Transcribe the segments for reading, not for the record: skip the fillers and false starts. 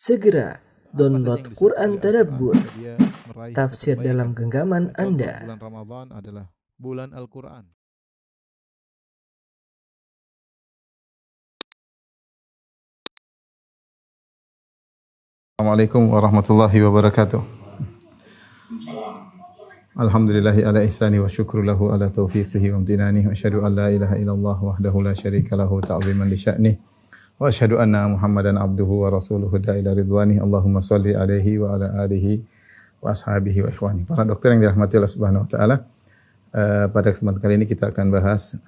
Segera download Apa saja yang Quran disebut oleh Tadabbur, Al-Quran, dia meraih tafsir kebaikan. dalam genggaman Contoh, Anda. bulan Ramadan adalah bulan Al-Quran. Assalamualaikum warahmatullahi wabarakatuh. Alhamdulillahi ala ihsani wa syukru lahu ala taufiqihi wa amtinani wa asyhadu an la ilaha illallah wahdahu la syarika lahu ta'ziman li sya'nih wa asyhadu anna Muhammadan abduhu wa rasuluhu da'ila ridwani. Allahumma salli alaihi wa ala alihi wa ashabihi wa ikhwani. Para dokter yang dirahmati Allah Subhanahu wa taala, pada kesempatan kali ini kita akan bahas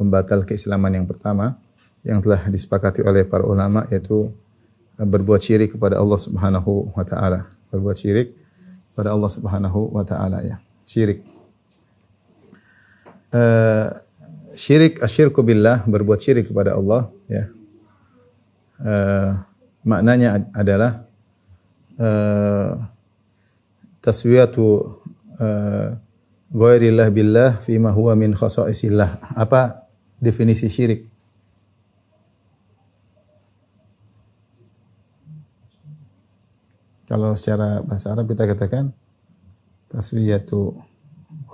pembatal keislaman yang pertama yang telah disepakati oleh para ulama, yaitu berbuat syirik kepada Allah Subhanahu wa taala. Berbuat syirik kepada Allah Subhanahu wa taala, ya. Syirik. Syirik, asyirku billah, berbuat syirik kepada Allah, ya. Maknanya adalah taswiyatu ghairillah billah fima huwa min khasaisillah. Apa definisi syirik? Kalau secara bahasa Arab kita katakan taswiyatu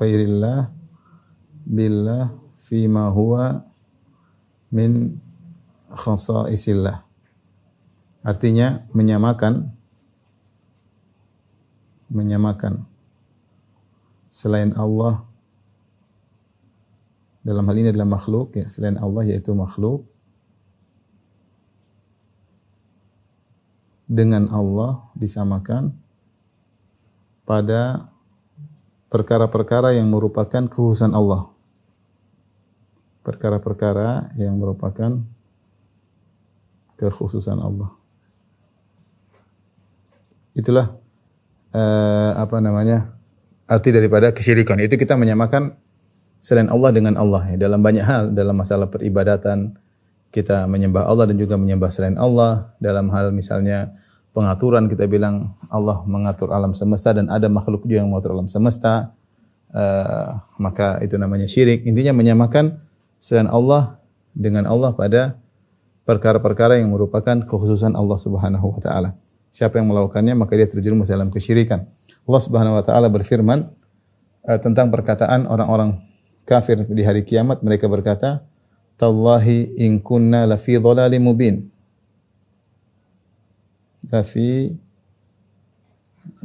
ghairillah billah fima huwa min khasaisillah. Artinya menyamakan selain Allah, dalam hal ini adalah makhluk, ya, selain Allah yaitu makhluk, dengan Allah disamakan pada perkara-perkara yang merupakan kekhususan Allah. Perkara-perkara yang merupakan kekhususan Allah. Itulah arti daripada kesyirikan. Itu kita menyamakan selain Allah dengan Allah, ya, dalam banyak hal. Dalam masalah peribadatan kita menyembah Allah dan juga menyembah selain Allah. Dalam hal misalnya pengaturan, kita bilang Allah mengatur alam semesta dan ada makhluk juga yang mengatur alam semesta, maka itu namanya syirik. Intinya menyamakan selain Allah dengan Allah pada perkara-perkara yang merupakan kekhususan Allah Subhanahu wa taala. Siapa yang melakukannya maka dia terjerumus dalam kesyirikan. Allah Subhanahu wa taala berfirman tentang perkataan orang-orang kafir di hari kiamat. Mereka berkata, "Tallahi in kunna lafi dhalalim mubin." Lafi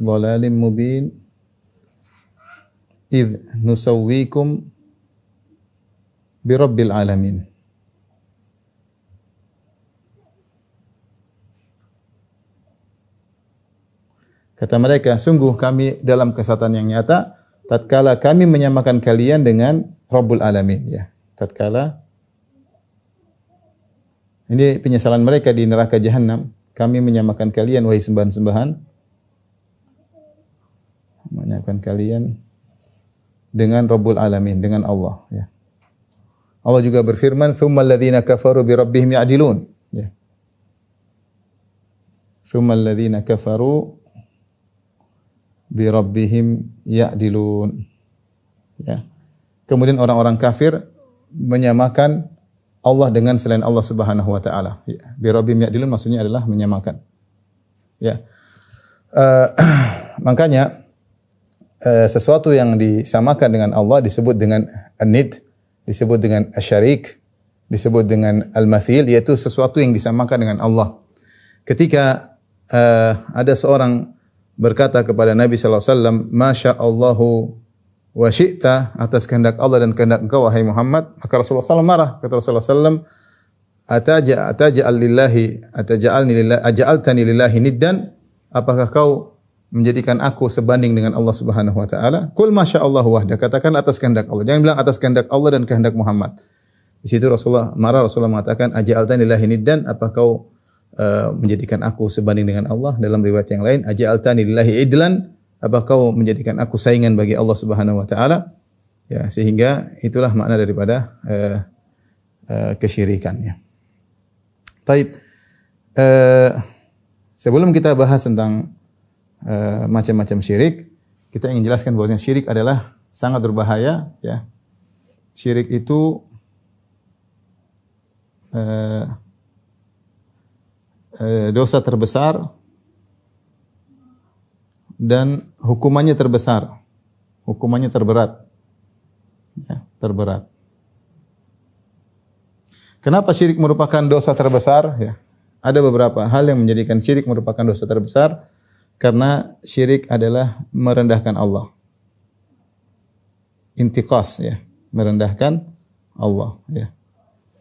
dhalalim mubin idh nusawwikum birabbil alamin. Kata mereka, sungguh kami dalam kesesatan yang nyata tatkala kami menyamakan kalian dengan Rabbul Alamin, ya. Tatkala ini penyesalan mereka di neraka jahanam, kami menyamakan kalian wahai sembahan-sembahan, menyamakan kalian dengan Rabbul Alamin, dengan Allah, ya. Allah juga berfirman, "Tsummal ladzina kafaru bi rabbihim ya'dilun." Ya. "Tsummal ladzina kafaru bi rabbihim ya'dilun." Ya. Kemudian orang-orang kafir menyamakan Allah dengan selain Allah Subhanahu wa taala. Ya. Bi rabbihim ya'dilun maksudnya adalah menyamakan. Ya. Makanya sesuatu yang disamakan dengan Allah disebut dengan an-nid, disebut dengan asyarik, disebut dengan al-mathil, yaitu sesuatu yang disamakan dengan Allah. Ketika ada seorang berkata kepada Nabi sallallahu alaihi wasallam, "Masya Allahu wa syi'ta," atas kehendak Allah dan kehendak engkau wahai Muhammad, maka Rasulullah SAW marah. Kata Rasulullah SAW, "Aja'altani lillahi niddan?" Apakah kau menjadikan aku sebanding dengan Allah Subhanahu wa taala? Qul masya Allahu wahda, katakan atas kehendak Allah. Jangan bilang atas kehendak Allah dan kehendak Muhammad. Di situ Rasulullah marah. Rasulullah mengatakan, "Aja'altani lillahi niddan?" Apa kau menjadikan aku sebanding dengan Allah? Dalam riwayat yang lain, "Aja'altani lillahi idlan?" Apa kau menjadikan aku saingan bagi Allah Subhanahu wa taala? Ya, sehingga itulah makna daripada kesyirikan, ya. Taib. Sebelum kita bahas tentang macam-macam syirik, kita ingin jelaskan bahwa syirik adalah sangat berbahaya, ya. Syirik itu dosa terbesar dan hukumannya terbesar. Hukumannya terberat. Ya, terberat. Kenapa syirik merupakan dosa terbesar? Ya, ada beberapa hal yang menjadikan syirik merupakan dosa terbesar. Karena syirik adalah merendahkan Allah. Intiqas, ya, merendahkan Allah. Ya.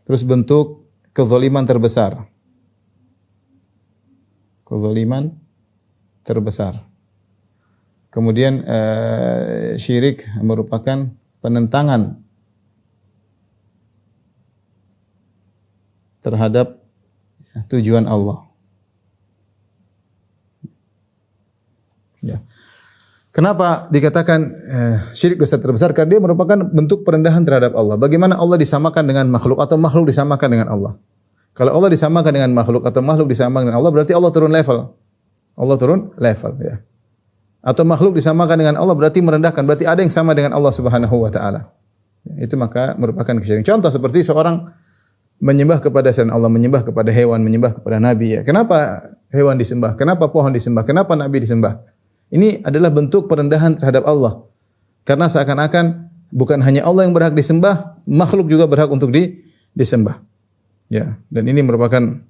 Terus bentuk kezaliman terbesar. Kezaliman terbesar. Kemudian syirik merupakan penentangan terhadap tujuan Allah. Ya. Kenapa dikatakan syirik dosa terbesar? Karena dia merupakan bentuk perendahan terhadap Allah. Bagaimana Allah disamakan dengan makhluk atau makhluk disamakan dengan Allah? Kalau Allah disamakan dengan makhluk atau makhluk disamakan dengan Allah, berarti Allah turun level. Allah turun level, ya. Atau makhluk disamakan dengan Allah berarti merendahkan, berarti ada yang sama dengan Allah Subhanahu wa taala. Itu maka merupakan kesyirikan. Contoh seperti seorang menyembah kepada selain Allah, menyembah kepada hewan, menyembah kepada nabi, ya. Kenapa hewan disembah? Kenapa pohon disembah? Kenapa nabi disembah? Ini adalah bentuk perendahan terhadap Allah. Karena seakan-akan bukan hanya Allah yang berhak disembah, makhluk juga berhak untuk disembah. Ya, dan ini merupakan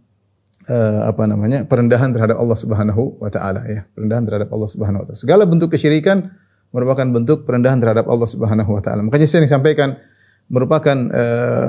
perendahan terhadap Allah Subhanahu wa taala, ya. Perendahan terhadap Allah Subhanahu wa taala. Segala bentuk kesyirikan merupakan bentuk perendahan terhadap Allah Subhanahu wa taala. Makanya saya sampaikan merupakan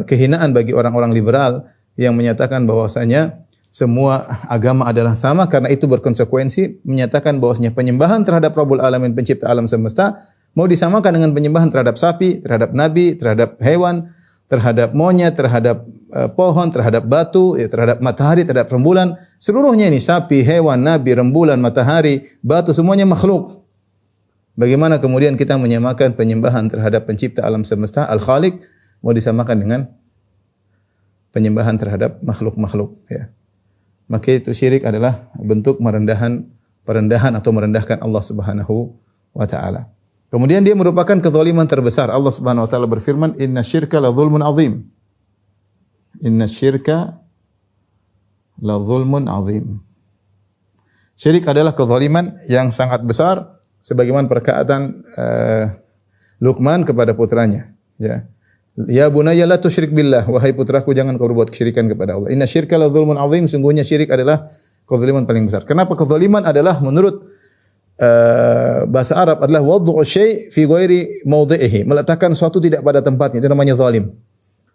kehinaan bagi orang-orang liberal yang menyatakan bahwasanya semua agama adalah sama, karena itu berkonsekuensi menyatakan bahwasanya penyembahan terhadap Rabbul Alamin, pencipta alam semesta, mau disamakan dengan penyembahan terhadap sapi, terhadap nabi, terhadap hewan, terhadap monyet, terhadap pohon, terhadap batu, ya, terhadap matahari, terhadap rembulan. Seluruhnya ini sapi, hewan, nabi, rembulan, matahari, batu, semuanya makhluk. Bagaimana kemudian kita menyamakan penyembahan terhadap pencipta alam semesta, Al-Khaliq, mau disamakan dengan penyembahan terhadap makhluk-makhluk, ya. Maka itu syirik adalah bentuk perendahan atau merendahkan Allah Subhanahu wa taala. Kemudian dia merupakan kezaliman terbesar. Allah Subhanahu wa taala berfirman, "Inna syirka la dzulmun azim." Inna syirka la dzulmun azim. Syirik adalah kezaliman yang sangat besar, sebagaimana perkataan Luqman kepada putranya, ya. Ya bunayya la tusyrik billah, wahai putraku jangan kau berbuat kesyirikan kepada Allah. Inna syirka la dzulmun azim, sungguhnya syirik adalah kezaliman paling besar. Kenapa kezaliman adalah menurut bahasa Arab adalah wad'u syai' fi ghairi mawdhi'ihi, meletakkan sesuatu tidak pada tempatnya, itu namanya zalim.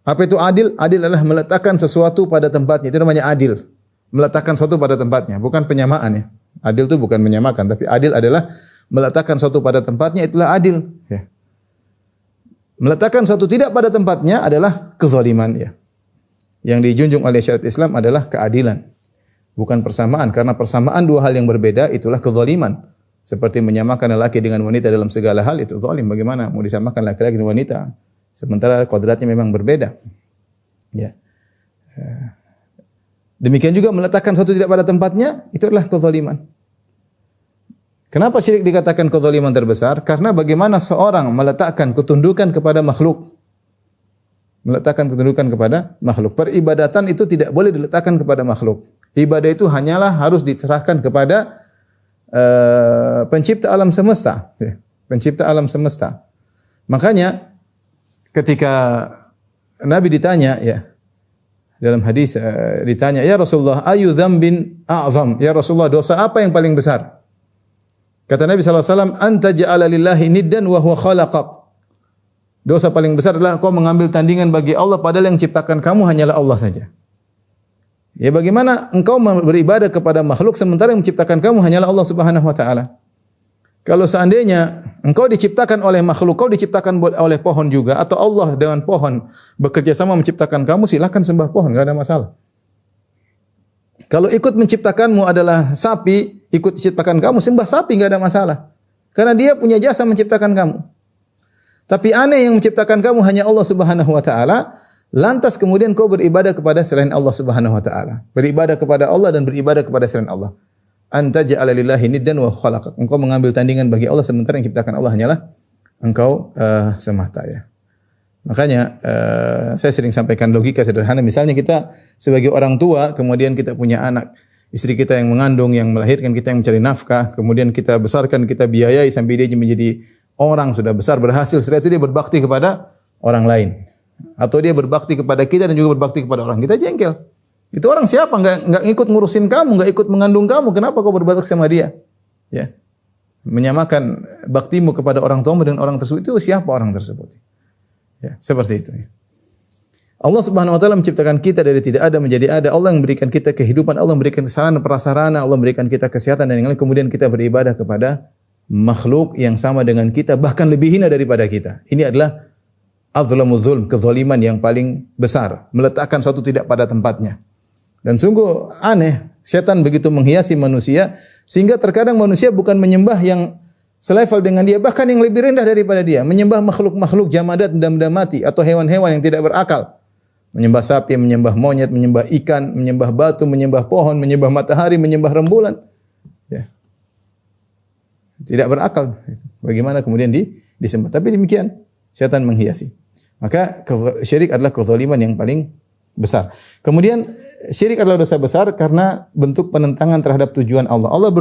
Apa itu adil? Adil adalah meletakkan sesuatu pada tempatnya, itu namanya adil. Meletakkan sesuatu pada tempatnya, bukan penyamaan, ya. Adil itu bukan menyamakan, tapi adil adalah meletakkan sesuatu pada tempatnya, itulah adil, ya. Meletakkan sesuatu tidak pada tempatnya adalah kezaliman, ya. Yang dijunjung oleh syariat Islam adalah keadilan, bukan persamaan. Karena persamaan dua hal yang berbeda itulah kezaliman. Seperti menyamakan lelaki dengan wanita dalam segala hal, itu zalim. Bagaimana mau disamakan laki-laki dengan wanita sementara kodratnya memang berbeda, ya. Demikian juga meletakkan sesuatu tidak pada tempatnya, itu adalah kezaliman. Kenapa syirik dikatakan kezaliman terbesar? Karena bagaimana seorang meletakkan ketundukan kepada makhluk. Meletakkan ketundukan kepada makhluk. Peribadatan itu tidak boleh diletakkan kepada makhluk. Ibadah itu hanyalah harus diserahkan kepada pencipta alam semesta. Pencipta alam semesta. Makanya ketika Nabi ditanya, ya, dalam hadis ditanya, ya Rasulullah, ayu dzambin a'zam? Ya Rasulullah, dosa apa yang paling besar? Kata Nabi SAW, anta ja'ala lillahi niddan wa huwa khalaqak. Dosa paling besar adalah kau mengambil tandingan bagi Allah, padahal yang ciptakan kamu hanyalah Allah saja. Ya, bagaimana engkau beribadah kepada makhluk sementara yang menciptakan kamu hanyalah Allah Subhanahu wa taala? Kalau seandainya engkau diciptakan oleh makhluk, kau diciptakan oleh pohon juga, atau Allah dengan pohon bekerja sama menciptakan kamu, silakan sembah pohon, enggak ada masalah. Kalau ikut menciptakanmu adalah sapi, ikut menciptakan kamu, sembah sapi, enggak ada masalah. Karena dia punya jasa menciptakan kamu. Tapi aneh, yang menciptakan kamu hanya Allah Subhanahu wa taala, lantas kemudian kau beribadah kepada selain Allah Subhanahu wa taala. Beribadah kepada Allah dan beribadah kepada selain Allah. Anta ja'ala lillahi niddan wa khalaqak. Engkau mengambil tandingan bagi Allah sementara yang ciptakan Allah hanyalah engkau semata, ya. Makanya saya sering sampaikan logika sederhana. Misalnya kita sebagai orang tua, kemudian kita punya anak, istri kita yang mengandung, yang melahirkan, kita yang mencari nafkah, kemudian kita besarkan, kita biayai sampai dia menjadi orang sudah besar berhasil, setelah itu dia berbakti kepada orang lain. Atau dia berbakti kepada kita dan juga berbakti kepada orang, kita jengkel. Itu orang siapa? Enggak ikut ngurusin kamu, enggak ikut mengandung kamu, kenapa kau berbakti sama dia? Ya. Menyamakan baktimu kepada orang tuamu dengan orang tersebut, itu siapa orang tersebut? Ya, seperti itu. Allah Subhanahu wa taala menciptakan kita dari tidak ada menjadi ada. Allah yang memberikan kita kehidupan, Allah memberikan sarana prasarana, Allah memberikan kita kesehatan dan yang lain, kemudian kita beribadah kepada makhluk yang sama dengan kita, bahkan lebih hina daripada kita. Ini adalah adzlamuz zulm, kezaliman yang paling besar, meletakkan suatu tidak pada tempatnya. Dan sungguh aneh, setan begitu menghiasi manusia sehingga terkadang manusia bukan menyembah yang selevel dengan dia, bahkan yang lebih rendah daripada dia, menyembah makhluk-makhluk jamadat, benda-benda mati atau hewan-hewan yang tidak berakal. Menyembah sapi, menyembah monyet, menyembah ikan, menyembah batu, menyembah pohon, menyembah matahari, menyembah rembulan. Ya. Tidak berakal. Bagaimana kemudian disembah? Tapi demikian, setan menghiasi. Maka syirik adalah kezaliman yang paling besar. Kemudian syirik adalah dosa besar karena bentuk penentangan terhadap tujuan Allah. Allah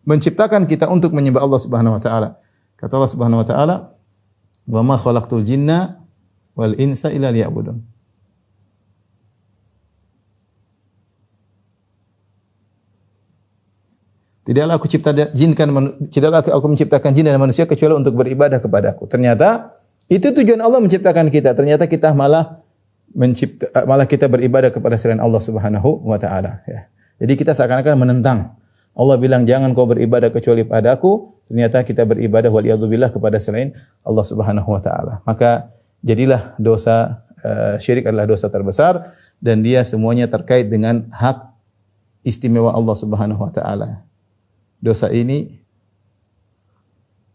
menciptakan kita untuk menyembah Allah Subhanahu wa taala. Kata Allah Subhanahu wa taala, "Wa ma khalaqtul jinna wal insa illa liya'budun." Tidaklah aku menciptakan jin dan manusia kecuali untuk beribadah kepadaku. Ternyata itu tujuan Allah menciptakan kita. Ternyata kita malah kita beribadah kepada selain Allah Subhanahu wa taala, ya. Jadi kita seakan-akan menentang. Allah bilang jangan kau beribadah kecuali padaku, ternyata kita beribadah waliyadzubillah kepada selain Allah Subhanahu wa taala. Maka jadilah dosa syirik adalah dosa terbesar dan dia semuanya terkait dengan hak istimewa Allah Subhanahu wa taala. Dosa ini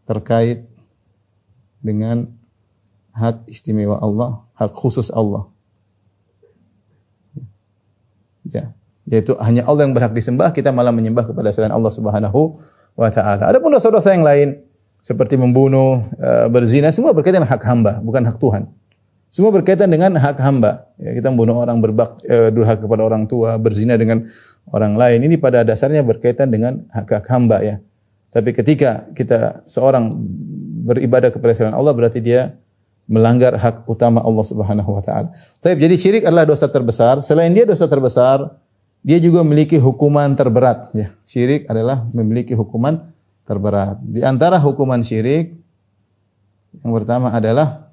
terkait dengan hak istimewa Allah, hak khusus Allah. Ya, yaitu hanya Allah yang berhak disembah, kita malah menyembah kepada selain Allah Subhanahu wa taala. Adapun dosa-dosa yang lain seperti membunuh, berzina, semua berkaitan dengan hak hamba, bukan hak Tuhan. Semua berkaitan dengan hak hamba. Ya, kita membunuh orang, durhaka kepada orang tua, berzina dengan orang lain. Ini pada dasarnya berkaitan dengan hak hamba, ya. Tapi ketika seorang beribadah kepada selain Allah, berarti dia melanggar hak utama Allah Subhanahu wa taala. Jadi syirik adalah dosa terbesar. Selain dia dosa terbesar, dia juga memiliki hukuman terberat, ya. Syirik adalah memiliki hukuman terberat. Di antara hukuman syirik yang pertama adalah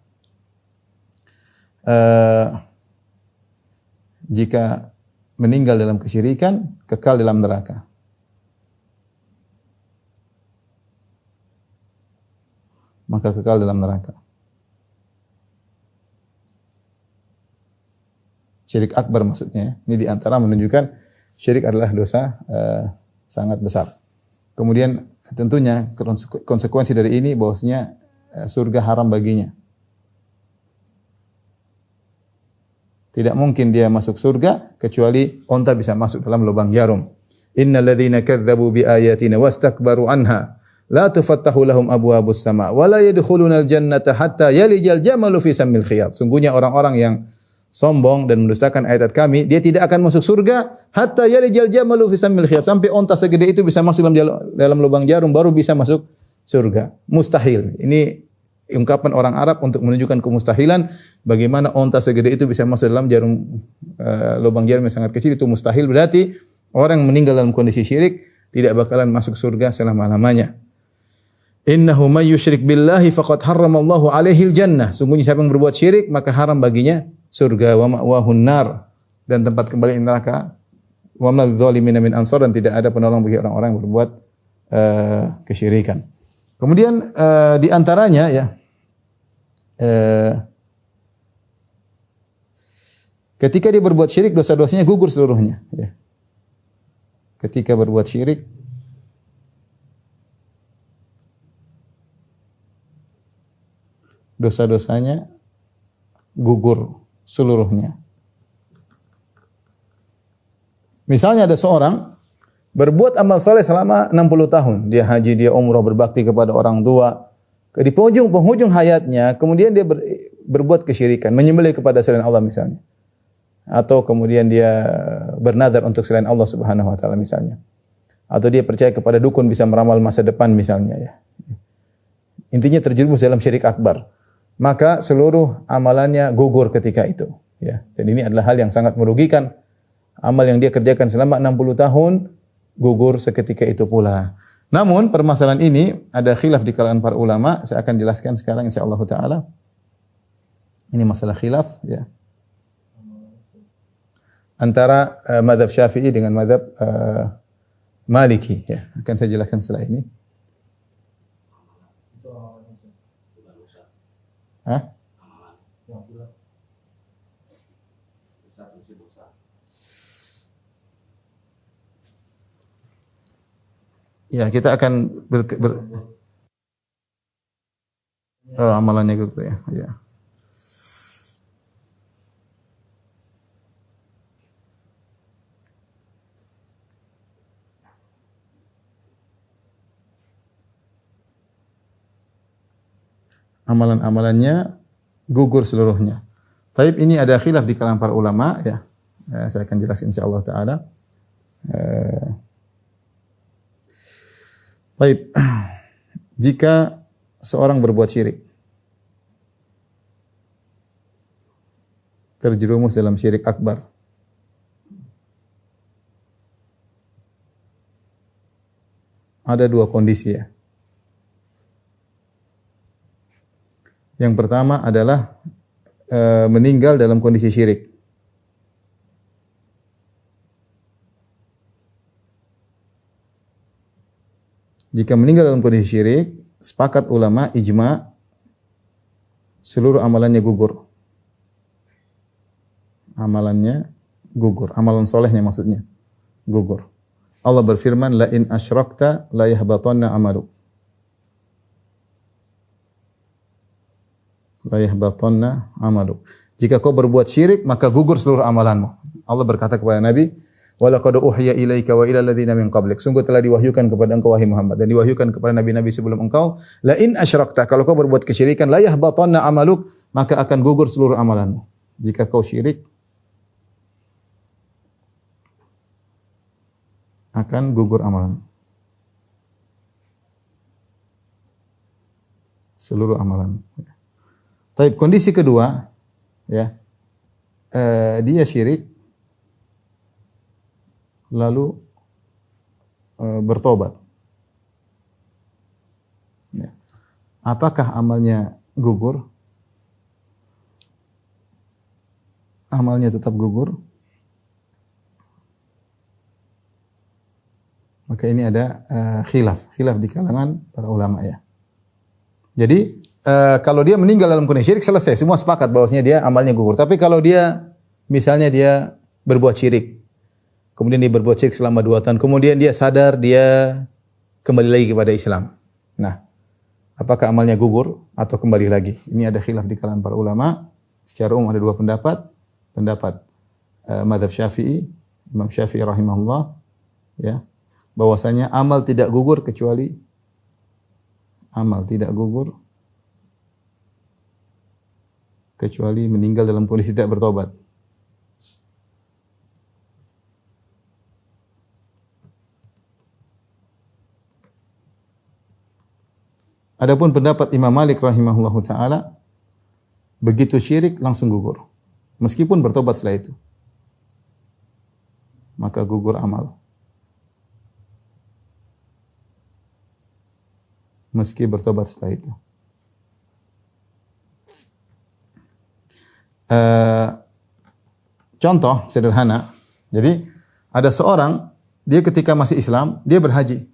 jika meninggal dalam kesyirikan, kekal dalam neraka. Maka kekal dalam neraka. Syirik akbar maksudnya. Ini diantara menunjukkan syirik adalah dosa sangat besar. Kemudian tentunya konsekuensi dari ini bahwasanya surga haram baginya. Tidak mungkin dia masuk surga kecuali onta bisa masuk dalam lubang jarum. Innal ladzina kadzdzabu bi ayatina wastakbaru anha la tufattahu lahum abwaabus sama wa la yadkhulunal jannata hatta yalijal jamalu fi sammil khiyat. Sungguhnya orang-orang yang sombong dan mendustakan ayat kami, dia tidak akan masuk surga hatta yalijal jamalu fi sammil khiyat, sampai onta segede itu bisa masuk dalam lubang jarum baru bisa masuk surga. Mustahil. Ini ungkapan orang Arab untuk menunjukkan kemustahilan, bagaimana onta segede itu bisa masuk dalam lubang jarum yang sangat kecil, itu mustahil. Berarti orang yang meninggal dalam kondisi syirik tidak bakalan masuk surga selama-lamanya. Innahu may yusyrik billahi faqad harramallahu alaihil jannah. Sungguhnya siapa yang berbuat syirik maka haram baginya surga, wa ma'wahun nar, dan tempat kembali neraka. Wa man dzalimin min ansar, dan tidak ada penolong bagi orang-orang yang berbuat kesyirikan. Kemudian di antaranya, ya, ketika dia berbuat syirik, dosa-dosanya gugur seluruhnya, ya. Ketika berbuat syirik, dosa-dosanya gugur seluruhnya. Misalnya ada seorang berbuat amal soleh selama 60 tahun. Dia haji, dia umrah, berbakti kepada orang tua. Di penghujung hayatnya, kemudian dia berbuat kesyirikan, menyembelih kepada selain Allah misalnya. atau kemudian dia bernadar untuk selain Allah Subhanahu wa taala misalnya. Atau dia percaya kepada dukun bisa meramal masa depan misalnya ya. Intinya terjerumus dalam syirik akbar. Maka seluruh amalannya gugur ketika itu ya. Dan ini adalah hal yang sangat merugikan. Amal yang dia kerjakan selama 60 tahun gugur seketika itu pula. Namun permasalahan ini ada khilaf di kalangan para ulama, saya akan jelaskan sekarang insyaallah taala. Ini masalah khilaf ya. Antara mazhab Syafi'i dengan mazhab Maliki ya. Akan saya jelaskan setelah ini. Hah? Ya, kita akan amalannya gitu ya. Ya. Amalan-amalannya gugur seluruhnya. Taib ini ada khilaf di kalangan para ulama ya. Saya akan jelaskan insyaallah taala. Baik, jika seorang berbuat syirik, terjerumus dalam syirik akbar, ada dua kondisi ya. Yang pertama adalah meninggal dalam kondisi syirik. Jika meninggal dalam kondisi syirik, sepakat ulama ijma seluruh amalannya gugur. Amalannya gugur, amalan solehnya maksudnya gugur. Allah berfirman, la in asyrakta la yahbatanna amaluk. La yahbatanna amaluk. Jika kau berbuat syirik, maka gugur seluruh amalanmu. Allah berkata kepada Nabi, wa laqad uhiya ilaika wa ilal ladzina min qablik. Sungguh telah diwahyukan kepada engkau wahai Muhammad dan diwahyukan kepada nabi-nabi sebelum engkau, la in asyrakta, kalau kau berbuat kesyirikan, la yahbatanna amaluk, maka akan gugur seluruh amalanmu. Jika kau syirik, akan gugur amalan. Seluruh amalan. Tapi kondisi kedua, ya, dia syirik, lalu bertobat. Ya. Apakah amalnya gugur? Amalnya tetap gugur. Maka ini ada khilaf di kalangan para ulama ya. Jadi kalau dia meninggal dalam kondisi syirik selesai, semua sepakat bahwasanya dia amalnya gugur. Tapi kalau dia misalnya dia berbuat syirik, kemudian dia berbuat syirik selama 2 tahun, kemudian dia sadar, dia kembali lagi kepada Islam. Nah, apakah amalnya gugur atau kembali lagi? Ini ada khilaf di kalangan para ulama. Secara umum ada 2 pendapat. Pendapat mazhab Syafi'i, Imam Syafi'i rahimahullah, ya, bahwasanya amal tidak gugur kecuali meninggal dalam kondisi tidak bertobat. Adapun pendapat Imam Malik rahimahullahu taala, begitu syirik langsung gugur. Meskipun bertobat setelah itu, maka gugur amal. Meski bertobat setelah itu. Contoh sederhana. Jadi ada seorang, dia ketika masih Islam, dia berhaji.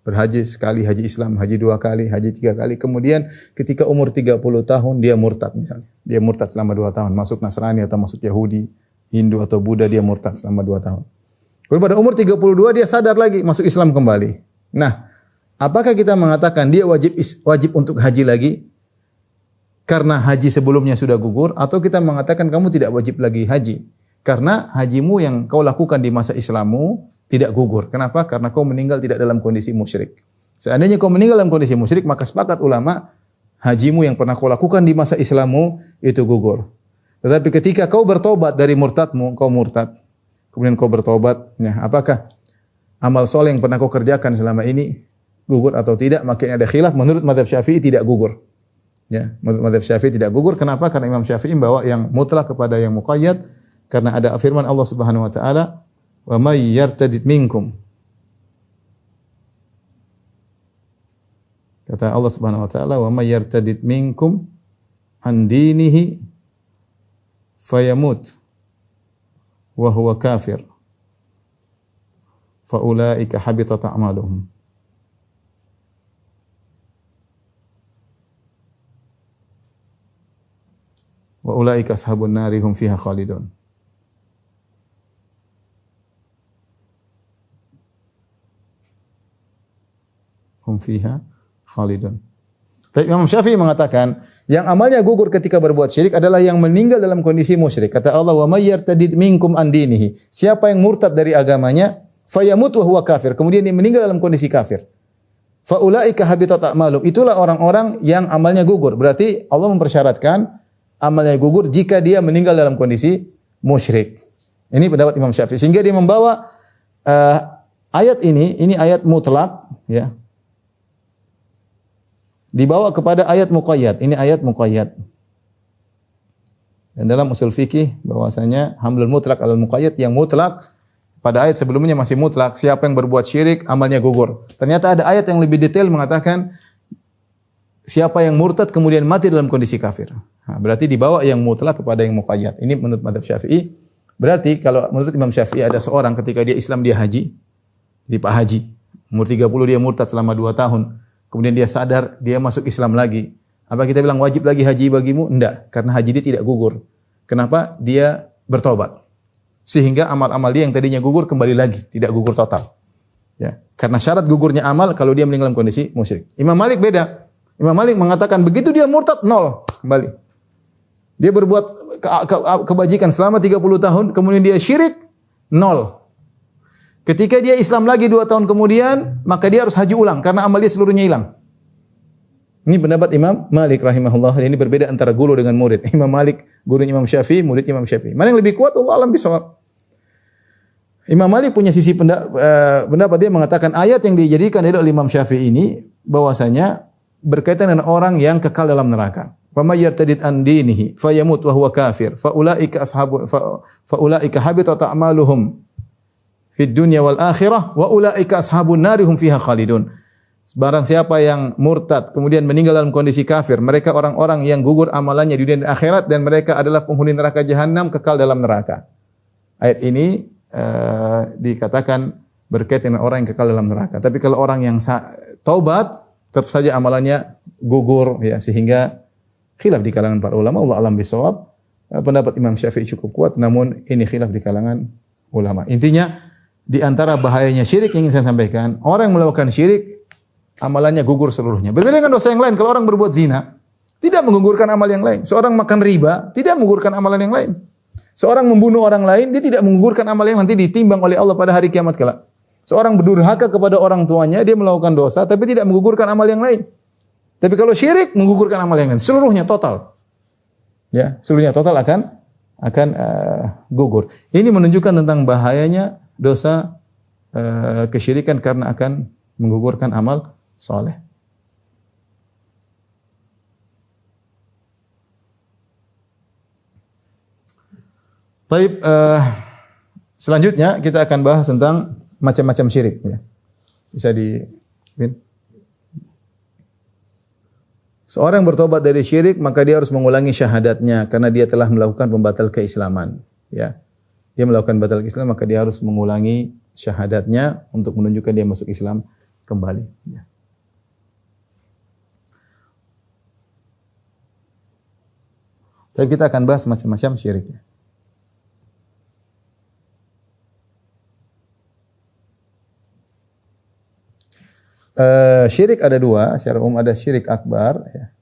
Berhaji sekali, haji Islam, haji 2 kali, haji 3 kali. Kemudian ketika umur 30 tahun, dia murtad misalnya. Dia murtad selama 2 tahun. Masuk Nasrani atau masuk Yahudi, Hindu atau Buddha, dia murtad selama 2 tahun. Kemudian pada umur 32, dia sadar lagi, masuk Islam kembali. Nah, apakah kita mengatakan dia wajib untuk haji lagi karena haji sebelumnya sudah gugur, atau kita mengatakan kamu tidak wajib lagi haji karena hajimu yang kau lakukan di masa Islammu tidak gugur? Kenapa? Karena kau meninggal tidak dalam kondisi musyrik. Seandainya kau meninggal dalam kondisi musyrik, maka sepakat ulama hajimu yang pernah kau lakukan di masa Islammu itu gugur. Tetapi ketika kau bertobat dari murtadmu, kau murtad, kemudian kau bertobat, ya, apakah amal soleh yang pernah kau kerjakan selama ini gugur atau tidak? Makin ada khilaf. Menurut mazhab Syafi'i tidak gugur. Ya, menurut mazhab Syafi'i tidak gugur. Kenapa? Karena Imam Syafi'i membawa yang mutlak kepada yang muqayyad. Karena ada firman Allah Subhanahu wa taala, "Wa may yartadid minkum." Kata Allah Subhanahu wa taala, "Wa may yartadid minkum an dinihi fayamut wa huwa kafir fa ulaika habitat a'maluhum." Wa ulaika ashabun nari hum fiha khalidun. Hum fiha khalidun. Tapi Imam Syafi'i mengatakan, yang amalnya gugur ketika berbuat syirik adalah yang meninggal dalam kondisi musyrik. Kata Allah, "Wa may yartadid minkum an dinihi." Siapa yang murtad dari agamanya, fayamut wa huwa kafir. Kemudian dia meninggal dalam kondisi kafir. Fa ulaika habitat a'malum. Itulah orang-orang yang amalnya gugur. Berarti Allah mempersyaratkan amalnya gugur jika dia meninggal dalam kondisi musyrik. Ini pendapat Imam Syafi'i. Sehingga dia membawa ayat ini ayat mutlak, ya. Dibawa kepada ayat muqayyad. Ini ayat muqayyad. Dan dalam usul fikih bahwasanya hamlul mutlak alal muqayyad, yang mutlak pada ayat sebelumnya masih mutlak, siapa yang berbuat syirik amalnya gugur. Ternyata ada ayat yang lebih detail mengatakan siapa yang murtad kemudian mati dalam kondisi kafir. Nah, berarti dibawa yang mutlak kepada yang muqayyad. Ini menurut mazhab Syafi'i. Berarti kalau menurut Imam Syafi'i ada seorang ketika dia Islam dia haji, di Pak Haji, umur 30 dia murtad selama 2 tahun. Kemudian dia sadar, dia masuk Islam lagi. Apa kita bilang wajib lagi haji bagimu? Enggak, karena haji dia tidak gugur. Kenapa? Dia bertobat. Sehingga amal-amal dia yang tadinya gugur kembali lagi, tidak gugur total. Ya, karena syarat gugurnya amal kalau dia meninggal dalam kondisi musyrik. Imam Malik beda. Imam Malik mengatakan begitu dia murtad, nol kembali. Dia berbuat kebajikan selama 30 tahun, kemudian dia syirik, nol. Ketika dia Islam lagi 2 tahun kemudian, maka dia harus haji ulang karena amal dia seluruhnya hilang. Ini pendapat Imam Malik rahimahullah. Ini berbeda antara guru dengan murid. Imam Malik guru Imam Syafi'i, murid Imam Syafi'i. Mana yang lebih kuat? Allah alam bisawab. Imam Malik punya sisi pendapat, dia mengatakan ayat yang dijadikan oleh Imam Syafi'i ini bahwasanya berkaitan dengan orang yang kekal dalam neraka. Wa may yartadid an dinihi fayamut wa huwa kafir fa ulaika habitat a'maluhum fid dunya wal akhirah wa ulaika ashabun nari hum fiha khalidun. Barang siapa yang murtad kemudian meninggal dalam kondisi kafir, mereka orang-orang yang gugur amalannya di dunia dan akhirat dan mereka adalah penghuni neraka jahanam kekal dalam neraka. Ayat ini dikatakan berkaitan dengan orang yang kekal dalam neraka. Tapi kalau orang yang taubat tetap saja amalannya gugur, ya, sehingga khilaf di kalangan para ulama. Allah alam bisawab. Pendapat Imam Syafi'i cukup kuat, namun ini khilaf di kalangan ulama. Intinya di antara bahayanya syirik yang ingin saya sampaikan, orang yang melakukan syirik amalannya gugur seluruhnya. Berbeda dengan dosa yang lain. Kalau orang berbuat zina, tidak menggugurkan amal yang lain. Seorang makan riba, tidak menggugurkan amalan yang lain. Seorang membunuh orang lain, dia tidak menggugurkan amal yang nanti ditimbang oleh Allah pada hari kiamat kelak. Seorang berdurhaka kepada orang tuanya, dia melakukan dosa, tapi tidak menggugurkan amal yang lain. Tapi kalau syirik, menggugurkan amal yang lain. Seluruhnya total. Ya, seluruhnya total akan gugur. Ini menunjukkan tentang bahayanya dosa kesyirikan karena akan menggugurkan amal soleh. Baik, selanjutnya kita akan bahas tentang macam-macam syirik. Ya. Bisa Seorang bertobat dari syirik maka dia harus mengulangi syahadatnya karena dia telah melakukan pembatal keislaman. Ya. Dia melakukan batal Islam maka dia harus mengulangi syahadatnya untuk menunjukkan dia masuk Islam kembali. Ya. Tapi kita akan bahas macam-macam syirik. Ya. Syirik ada 2, secara umum ada syirik akbar, ya.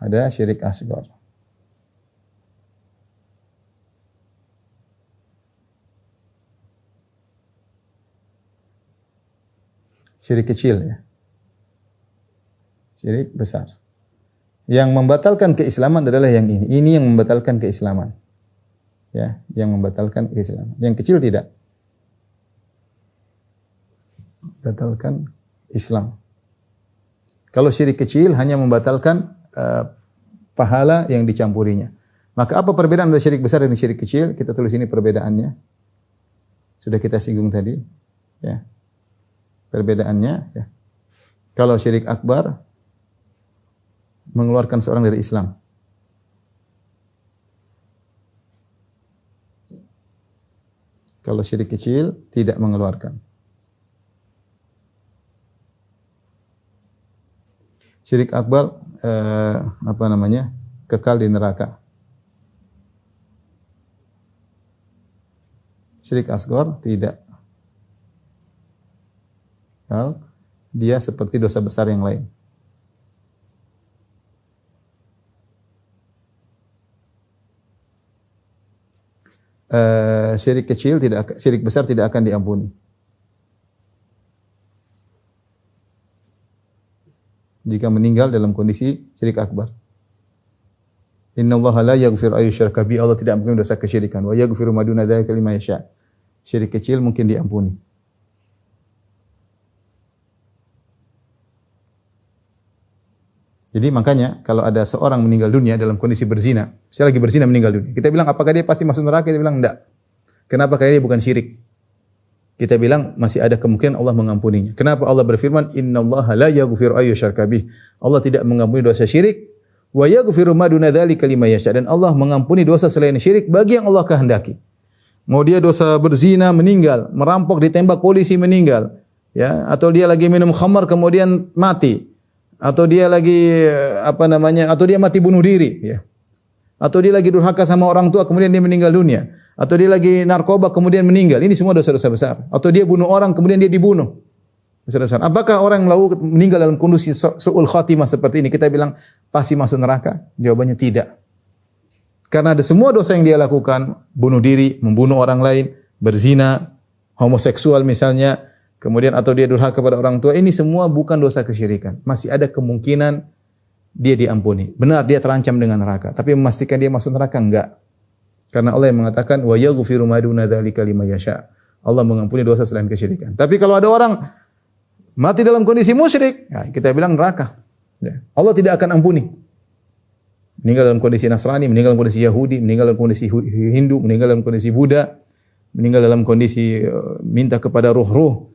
Ada syirik asgar. Syirik kecil, ya. Syirik besar. Yang membatalkan keislaman adalah yang ini. Ini yang membatalkan keislaman. Ya, yang membatalkan keislaman. Yang kecil tidak. Batalkan Islam. Kalau syirik kecil hanya membatalkan pahala yang dicampurinya. Maka apa perbedaan antara syirik besar dan syirik kecil? Kita tulis ini perbedaannya. Sudah kita singgung tadi. Ya. Perbedaannya. Ya. Kalau syirik akbar mengeluarkan seorang dari Islam. Kalau syirik kecil tidak mengeluarkan. Syirik akbar kekal di neraka. Syirik asghar tidak. Dia seperti dosa besar yang lain. Syirik kecil syirik besar tidak akan diampuni. Jika meninggal dalam kondisi syirik akbar. Innallaha la yaghfiru ayyushraka bihi, Allah tidak mengampuni dosa kesyirikan. Wa yaghfiru ma duna dzalika liman yasha. Syirik kecil mungkin diampuni. Jadi makanya kalau ada seorang meninggal dunia dalam kondisi berzina, saya lagi berzina meninggal dunia. Kita bilang apakah dia pasti masuk neraka? Kita bilang enggak. Kenapa? Karena dia bukan syirik. Kita bilang masih ada kemungkinan Allah mengampuninya. Kenapa Allah berfirman innallaha la yaghfiru ayyushraka bih. Allah tidak mengampuni dosa syirik. Wa yaghfiru ma duna dzalika liman yasha. Dan Allah mengampuni dosa selain syirik bagi yang Allah kehendaki. Mau dia dosa berzina meninggal, merampok ditembak polisi meninggal, ya, atau dia lagi minum khamar kemudian mati, atau dia lagi atau dia mati bunuh diri, ya. Atau dia lagi durhaka sama orang tua kemudian dia meninggal dunia, atau dia lagi narkoba kemudian meninggal. Ini semua dosa-dosa besar. Atau dia bunuh orang kemudian dia dibunuh. Dosa besar. Apakah orang yang meninggal dalam kondisi su'ul khatimah seperti ini kita bilang pasti masuk neraka? Jawabannya tidak. Karena ada semua dosa yang dia lakukan, bunuh diri, membunuh orang lain, berzina, homoseksual misalnya, kemudian atau dia durhaka kepada orang tua, ini semua bukan dosa kesyirikan. Masih ada kemungkinan dia diampuni. Benar dia terancam dengan neraka, tapi memastikan dia masuk neraka enggak. Karena Allah yang mengatakan wa yaghfiru ma duna dzalika liman yasha. Allah mengampuni dosa selain kesyirikan. Tapi kalau ada orang mati dalam kondisi musyrik, ya kita bilang neraka. Ya. Allah tidak akan ampuni. Meninggal dalam kondisi Nasrani, meninggal dalam kondisi Yahudi, meninggal dalam kondisi Hindu, meninggal dalam kondisi Buddha, meninggal dalam kondisi minta kepada ruh-ruh,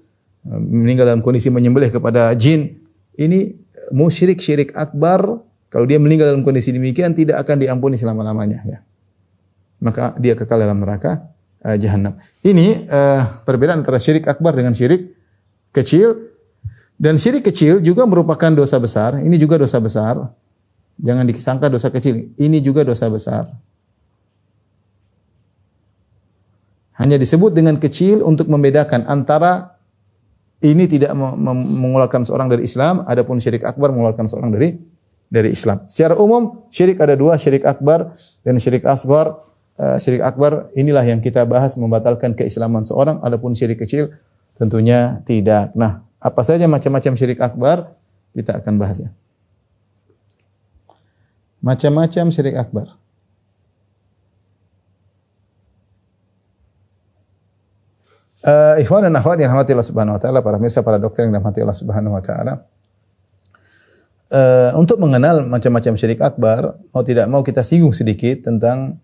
meninggal dalam kondisi menyembelih kepada jin. Ini musyrik syirik akbar. Kalau dia meninggal dalam kondisi demikian tidak akan diampuni selama-lamanya, ya. Maka dia kekal dalam neraka jahanam. Ini perbedaan antara syirik akbar dengan syirik kecil. Dan syirik kecil juga merupakan dosa besar. Ini juga dosa besar. Jangan disangka dosa kecil. Ini juga dosa besar. Hanya disebut dengan kecil untuk membedakan antara ini tidak mengeluarkan seorang dari Islam, adapun syirik akbar mengeluarkan seorang dari Islam. Secara umum syirik ada dua, syirik akbar dan syirik asghar. Syirik akbar inilah yang kita bahas membatalkan keislaman seorang, adapun syirik kecil tentunya tidak. Nah, apa saja macam-macam syirik akbar kita akan bahasnya. Macam-macam syirik akbar. Ikhwan dan akhwat yang dirahmati Allah Subhanahu wa taala, para pemirsa, para dokter yang dirahmati Allah Subhanahu wa taala. Untuk mengenal macam-macam syirik akbar, mau tidak mau kita singgung sedikit tentang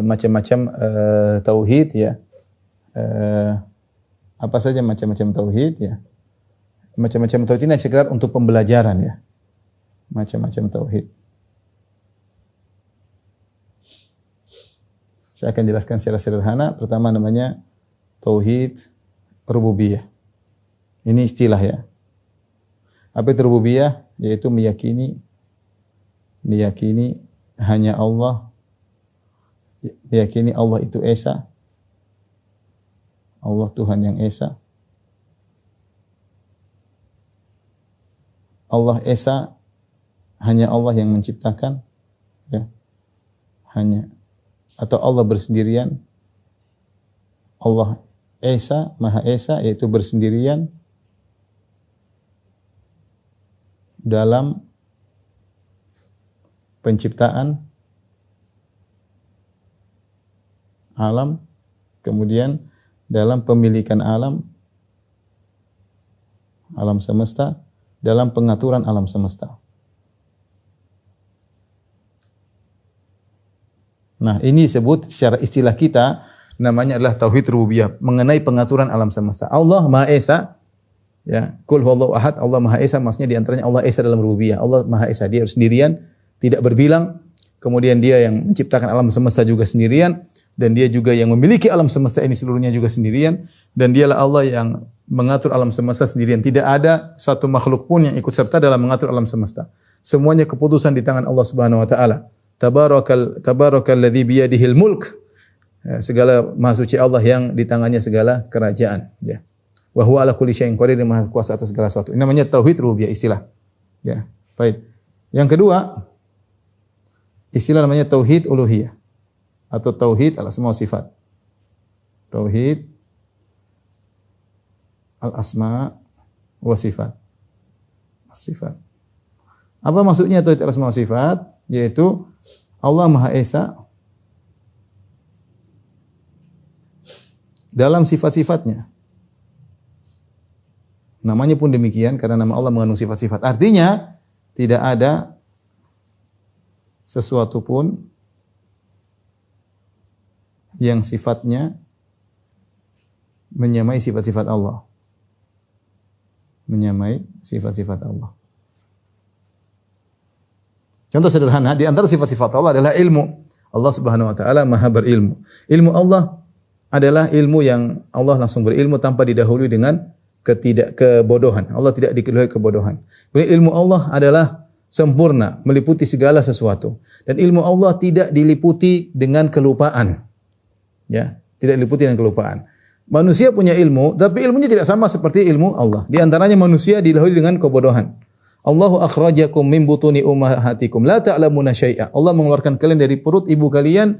macam-macam tauhid, ya. Apa saja macam-macam tauhid, ya. Macam-macam tauhid ini sekedar untuk pembelajaran, ya. Macam-macam tauhid. Saya akan jelaskan secara sederhana. Pertama namanya tauhid rububiyah. Ini istilah, ya. Apa itu rububiyah? Yaitu meyakini hanya Allah, meyakini Allah itu esa, Allah Tuhan yang esa. Allah esa, hanya Allah yang menciptakan, ya. Hanya, atau Allah bersendirian. Allah esa, maha esa, yaitu bersendirian dalam penciptaan alam, kemudian dalam pemilikan alam semesta, dalam pengaturan alam semesta. Nah, ini disebut secara istilah kita namanya adalah tauhid rububiyah, mengenai pengaturan alam semesta. Allah Maha Esa, ya. Qul huwallahu ahad, Allah Maha Esa, maksudnya di antaranya Allah Esa dalam rububiyah. Allah Maha Esa, dia sendirian, tidak berbilang. Kemudian dia yang menciptakan alam semesta juga sendirian, dan dia juga yang memiliki alam semesta ini seluruhnya juga sendirian, dan dialah Allah yang mengatur alam semesta sendirian. Tidak ada satu makhluk pun yang ikut serta dalam mengatur alam semesta. Semuanya keputusan di tangan Allah Subhanahu wa taala. Tabarakalladzi biyadihil mulk. Ya, segala maha suci Allah yang di tangannya segala kerajaan, ya. Wa huwa ala kulli syai'in qadir, maha kuasa atas segala sesuatu. Ini namanya tauhid rububiyah, istilah. Ya, baik. Yang kedua, istilah namanya tauhid uluhiyah atau tauhid al-asma wa sifat. Tauhid al-asma wa sifat. Sifat. Apa maksudnya tauhid al-asma wa sifat? Yaitu Allah Maha Esa dalam sifat-sifatnya. Namanya pun demikian karena nama Allah mengandung sifat-sifat. Artinya tidak ada sesuatu pun yang sifatnya menyamai sifat-sifat Allah. Menyamai sifat-sifat Allah. Contoh sederhana, di antara sifat-sifat Allah adalah ilmu. Allah Subhanahu wa taala Maha berilmu. Ilmu Allah adalah ilmu yang Allah langsung berilmu tanpa didahului dengan kebodohan. Allah tidak didahului kebodohan. Ilmu Allah adalah sempurna, meliputi segala sesuatu. Dan ilmu Allah tidak diliputi dengan kelupaan. Ya, tidak diliputi dengan kelupaan. Manusia punya ilmu, tapi ilmunya tidak sama seperti ilmu Allah. Di antaranya manusia didahului dengan kebodohan. Allahu akhrajakum min butuni ummahatikum la ta'lamuna syai'a. Allah mengeluarkan kalian dari perut ibu kalian,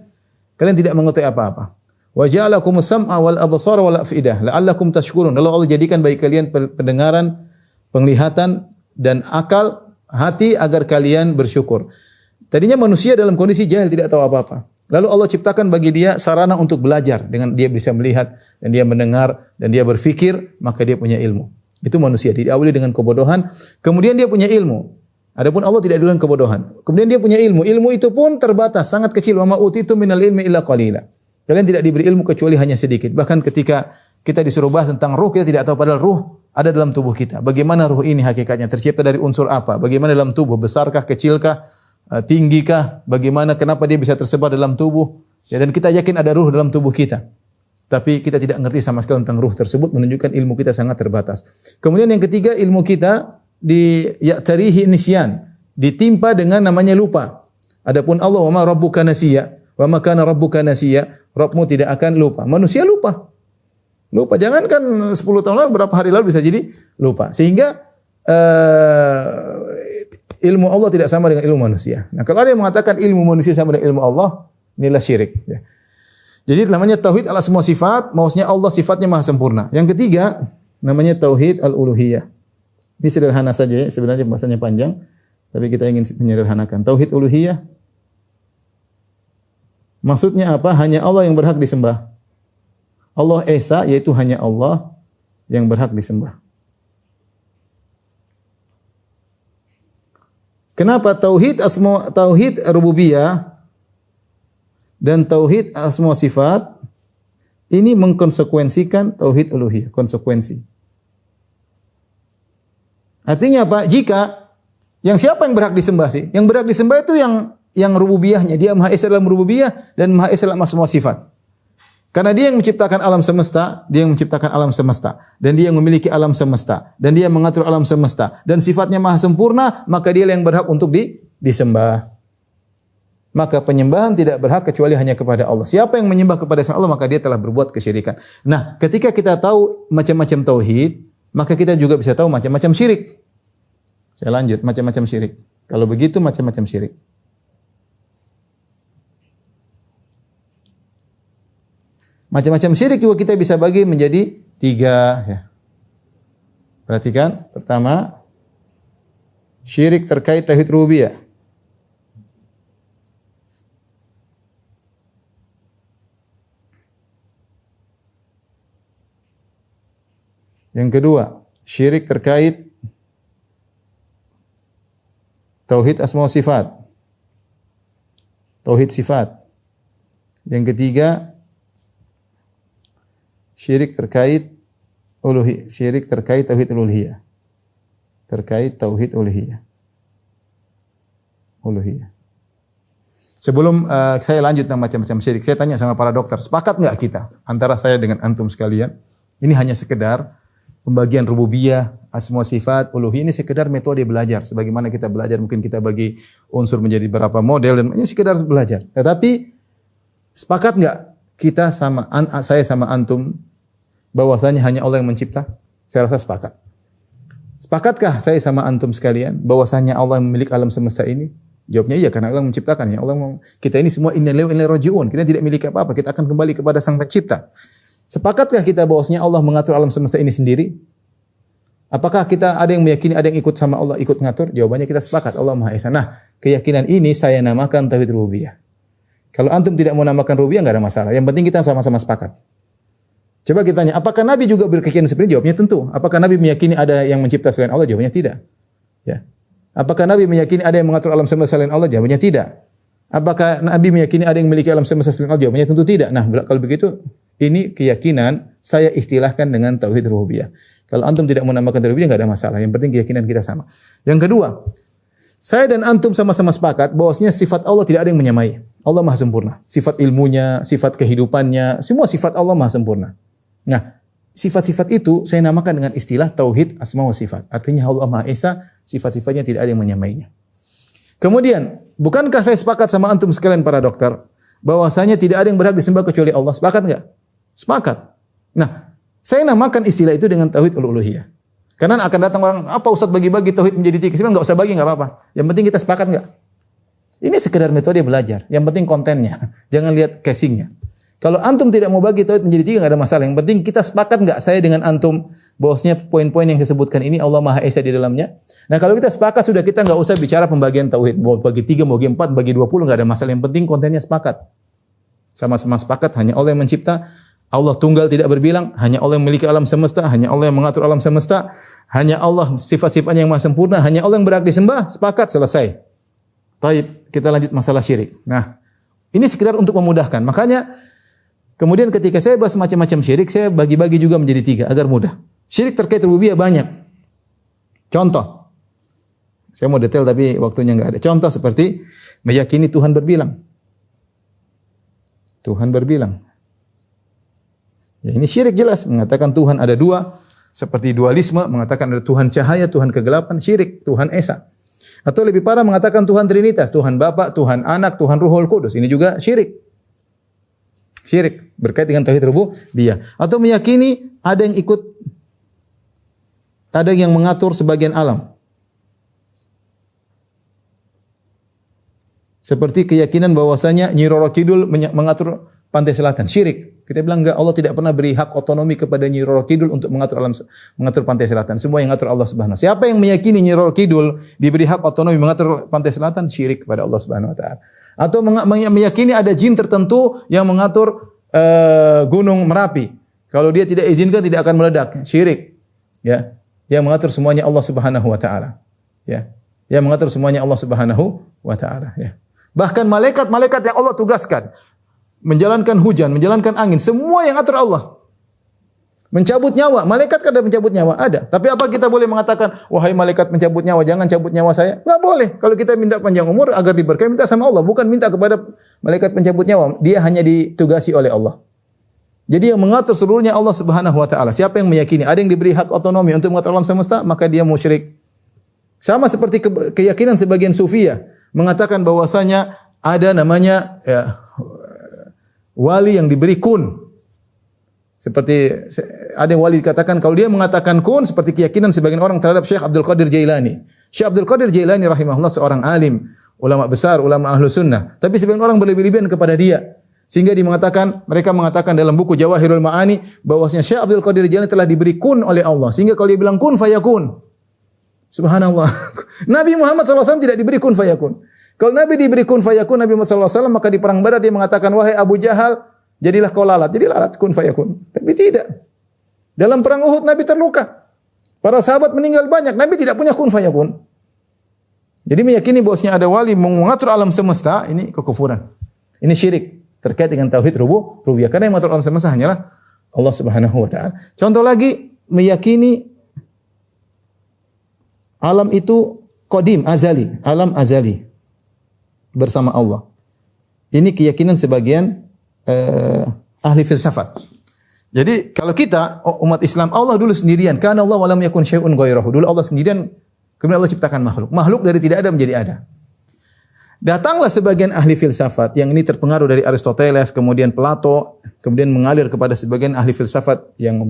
kalian tidak mengetahui apa-apa. Wa ja'alakumus sam'a wal absara wal afidah la'allakum tashkurun. Lalu Allah jadikan bagi kalian pendengaran, penglihatan dan akal, hati agar kalian bersyukur. Tadinya manusia dalam kondisi jahil, tidak tahu apa-apa. Lalu Allah ciptakan bagi dia sarana untuk belajar, dengan dia bisa melihat dan dia mendengar dan dia berfikir, maka dia punya ilmu. Itu manusia diawali dengan kebodohan, kemudian dia punya ilmu. Adapun Allah tidak dengan kebodohan. Kemudian dia punya ilmu. Ilmu itu pun terbatas, sangat kecil. Wa ma utitu minal ilmi illa qalila. Kalian tidak diberi ilmu kecuali hanya sedikit. Bahkan ketika kita disuruh bahas tentang ruh, kita tidak tahu padahal ruh ada dalam tubuh kita. Bagaimana ruh ini hakikatnya? Tercipta dari unsur apa? Bagaimana dalam tubuh? Besarkah, kecilkah, tinggikah? Bagaimana, kenapa dia bisa tersebar dalam tubuh? Ya, dan kita yakin ada ruh dalam tubuh kita. Tapi kita tidak mengerti sama sekali tentang ruh tersebut, menunjukkan ilmu kita sangat terbatas. Kemudian yang ketiga, ilmu kita ya'tarihi nisyan, ditimpa dengan namanya lupa. Adapun Allah, wa ma rabbuka nasiya, wa ma kana rabbuka nasiya, Rabbmu tidak akan lupa. Manusia lupa. Lupa, jangankan 10 tahun lalu, berapa hari lalu bisa jadi lupa. Sehingga ilmu Allah tidak sama dengan ilmu manusia. Nah, kalau ada yang mengatakan ilmu manusia sama dengan ilmu Allah, inilah syirik, ya. Jadi namanya tauhid ala semua sifat, maksudnya Allah sifatnya maha sempurna. Yang ketiga namanya tauhid al-uluhiyah. Ini sederhana saja ya, sebenarnya bahasanya panjang, tapi kita ingin menyederhanakan. Tauhid uluhiyah maksudnya apa? Hanya Allah yang berhak disembah. Allah Esa, yaitu hanya Allah yang berhak disembah. Kenapa tauhid rububiyah dan tauhid asma sifat ini mengkonsekuensikan tauhid uluhiyah, konsekuensi. Artinya apa? Jika siapa yang berhak disembah sih? Yang berhak disembah itu yang rububiyahnya, dia Maha Esa dalam rububiyah dan Maha Esa dalam asma sifat. Karena dia yang menciptakan alam semesta, dan dia yang memiliki alam semesta, dan dia yang mengatur alam semesta, dan sifatnya maha sempurna, maka dia yang berhak untuk disembah. Maka penyembahan tidak berhak kecuali hanya kepada Allah. Siapa yang menyembah kepada selain Allah, maka dia telah berbuat kesyirikan. Nah, ketika kita tahu macam-macam tauhid, maka kita juga bisa tahu macam-macam syirik. Saya lanjut, macam-macam syirik. Kalau begitu macam-macam syirik. Macam-macam syirik juga kita bisa bagi menjadi 3, ya. Perhatikan, pertama, syirik terkait tauhid rububiyah. Yang kedua, syirik terkait tauhid asma wa sifat. Tauhid sifat. Yang ketiga, syirik terkait syirik terkait tauhid uluhiyah. Terkait tauhid uluhiyah. Sebelum saya lanjut tentang macam-macam syirik, saya tanya sama para dokter, sepakat nggak kita antara saya dengan antum sekalian? Ini hanya sekedar pembagian rububiyah, asma sifat, uluhiyah, ini sekedar metode belajar. Sebagaimana kita belajar, mungkin kita bagi unsur menjadi beberapa model, dan ini sekedar belajar. Tetapi sepakat nggak kita saya sama antum bahwasanya hanya Allah yang mencipta? Saya rasa sepakat. Sepakatkah saya sama antum sekalian bahwasanya Allah yang memiliki alam semesta ini? Jawabnya iya, karena Allah yang menciptakan. Ya Allah, kita ini semua inna lillahi wa inna ilaihi raji'un. Kita tidak memiliki apa-apa, kita akan kembali kepada Sang Pencipta. Sepakatkah kita bahwasanya Allah mengatur alam semesta ini sendiri? Apakah kita ada yang meyakini ada yang ikut sama Allah, ikut ngatur? Jawabannya kita sepakat, Allah Maha Esa. Nah, keyakinan ini saya namakan tauhid rububiyah. Kalau antum tidak mau namakan rububiyah enggak ada masalah. Yang penting kita sama-sama sepakat. Coba kita tanya, apakah Nabi juga berkeyakinan seperti ini? Jawabnya tentu. Apakah Nabi meyakini ada yang mencipta selain Allah? Jawabannya tidak. Ya. Apakah Nabi meyakini ada yang mengatur alam semesta selain Allah? Jawabannya tidak. Apakah Nabi meyakini ada yang memiliki alam semesta selain Allah? Jawabannya tentu tidak. Nah, kalau begitu, ini keyakinan saya istilahkan dengan tauhid rububiyah. Kalau antum tidak menamakan tauhid rububiyah enggak ada masalah. Yang penting keyakinan kita sama. Yang kedua, saya dan antum sama-sama sepakat bahwasanya sifat Allah tidak ada yang menyamai. Allah Maha sempurna. Sifat ilmunya, sifat kehidupannya, semua sifat Allah Maha sempurna. Nah, sifat-sifat itu saya namakan dengan istilah tauhid asma wa sifat. Artinya Allah Maha Esa, sifat-sifatnya tidak ada yang menyamainya. Kemudian, bukankah saya sepakat sama antum sekalian para dokter bahwasanya tidak ada yang berhak disembah kecuali Allah? Sepakat enggak? Sepakat. Nah, saya namakan istilah itu dengan tauhid uluhiyah. Karena akan datang orang, apa Ustaz bagi-bagi tauhid menjadi tiga? Saya enggak usah bagi, enggak apa-apa. Yang penting kita sepakat enggak? Ini sekedar metode belajar. Yang penting kontennya. Jangan lihat casingnya. Kalau antum tidak mau bagi tauhid menjadi tiga, enggak ada masalah. Yang penting kita sepakat enggak saya dengan antum bahwasanya poin-poin yang saya sebutkan ini Allah Maha Esa di dalamnya. Nah, kalau kita sepakat sudah, kita enggak usah bicara pembagian tauhid. Mau bagi 3, mau bagi 4, bagi 20 enggak ada masalah. Yang penting kontennya sepakat. Sama-sama sepakat hanya Allah yang mencipta, Allah tunggal tidak berbilang, hanya Allah yang memiliki alam semesta, hanya Allah yang mengatur alam semesta, hanya Allah sifat-sifatnya yang maha sempurna, hanya Allah yang berhak disembah. Sepakat, selesai. Baik, kita lanjut masalah syirik. Nah, ini sekedar untuk memudahkan. Makanya kemudian ketika saya bahas macam-macam syirik, saya bagi-bagi juga menjadi 3 agar mudah. Syirik terkait rububiyah banyak. Contoh, saya mau detail tapi waktunya enggak ada. Contoh seperti meyakini Tuhan berbilang. Tuhan berbilang. Ya, ini syirik jelas. Mengatakan Tuhan ada 2, seperti dualisme, mengatakan ada Tuhan cahaya, Tuhan kegelapan, syirik, Tuhan Esa. Atau lebih parah mengatakan Tuhan Trinitas, Tuhan Bapa, Tuhan Anak, Tuhan Ruhul Kudus. Ini juga syirik. Syirik berkait dengan tauhid rububiyah. Atau meyakini ada yang ikut, ada yang mengatur sebagian alam. Seperti keyakinan bahwasanya Nyi Roro Kidul mengatur pantai selatan, syirik. Kita bilang enggak, Allah tidak pernah beri hak otonomi kepada Nyi Roro Kidul untuk mengatur pantai selatan. Semua yang mengatur Allah Subhanahu wa taala. Siapa yang meyakini Nyi Roro Kidul diberi hak otonomi mengatur pantai selatan, syirik kepada Allah Subhanahu wa taala. Atau meyakini ada jin tertentu yang mengatur gunung Merapi. Kalau dia tidak izinkan tidak akan meledak, syirik. Ya. Yang mengatur semuanya Allah Subhanahu wa taala. Ya. Yang mengatur semuanya Allah Subhanahu wa taala, ya. Bahkan malaikat-malaikat yang Allah tugaskan menjalankan hujan, menjalankan angin, semua yang atur Allah. Mencabut nyawa, malaikat kan ada mencabut nyawa? Ada. Tapi apa kita boleh mengatakan, wahai malaikat mencabut nyawa, jangan cabut nyawa saya? Enggak boleh. Kalau kita minta panjang umur agar diberkahi, minta sama Allah, bukan minta kepada malaikat pencabut nyawa. Dia hanya ditugasi oleh Allah. Jadi yang mengatur seluruhnya Allah Subhanahu wa taala. Siapa yang meyakini ada yang diberi hak otonomi untuk mengatur alam semesta, maka dia musyrik. Sama seperti keyakinan sebagian sufiyah mengatakan bahwasanya ada namanya wali yang diberi kun. Seperti ada yang wali dikatakan kalau dia mengatakan kun seperti keyakinan sebagian orang terhadap Syekh Abdul Qadir Jailani. Syekh Abdul Qadir Jailani rahimahullah seorang alim, ulama besar, ulama ahlu sunnah. Tapi sebagian orang berlebih-lebihan kepada dia. Sehingga mereka mengatakan dalam buku Jawahirul Ma'ani bahwasanya Syekh Abdul Qadir Jailani telah diberi kun oleh Allah. Sehingga kalau dia bilang kun fayakun. Subhanallah. Nabi Muhammad SAW tidak diberi kun fayakun. Kalau Nabi diberi kun fayakun, Nabi Muhammad SAW, maka di perang Badar dia mengatakan, wahai Abu Jahal, jadilah kau lalat. Jadi lalat kun fayakun. Tapi tidak. Dalam perang Uhud Nabi terluka. Para sahabat meninggal banyak. Nabi tidak punya kun fayakun. Jadi meyakini bahwasanya ada wali mengatur alam semesta, ini kekufuran. Ini syirik terkait dengan tauhid rububiyah. Karena yang mengatur alam semesta hanyalah Allah Subhanahu wa taala. Contoh lagi, meyakini alam itu qadim, azali, alam azali bersama Allah. Ini keyakinan sebagian ahli filsafat. Jadi kalau kita umat Islam, Allah dulu sendirian, kana Allah wa lam yakun syai'un ghairahu. Dulu Allah sendirian, kemudian Allah ciptakan makhluk. Makhluk dari tidak ada menjadi ada. Datanglah sebagian ahli filsafat yang ini terpengaruh dari Aristoteles, kemudian Plato, kemudian mengalir kepada sebagian ahli filsafat yang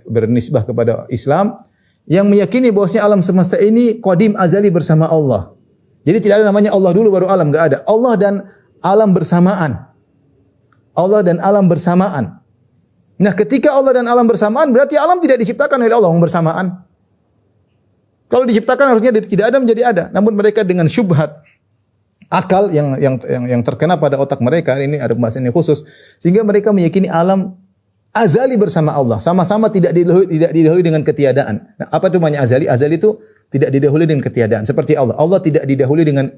bernisbah kepada Islam, yang meyakini bahwasanya alam semesta ini qadim azali bersama Allah. Jadi tidak ada namanya Allah dulu baru alam, enggak ada. Allah dan alam bersamaan. Allah dan alam bersamaan. Nah, ketika Allah dan alam bersamaan berarti alam tidak diciptakan oleh Allah bersamaan. Kalau diciptakan harusnya tidak ada menjadi ada. Namun mereka dengan syubhat akal yang terkena pada otak mereka, ini ada pembahasan yang khusus, sehingga mereka meyakini alam azali bersama Allah, sama-sama tidak didahului dengan ketiadaan. Nah, apa itu namanya azali? Azali itu tidak didahului dengan ketiadaan. Seperti Allah. Allah tidak didahului dengan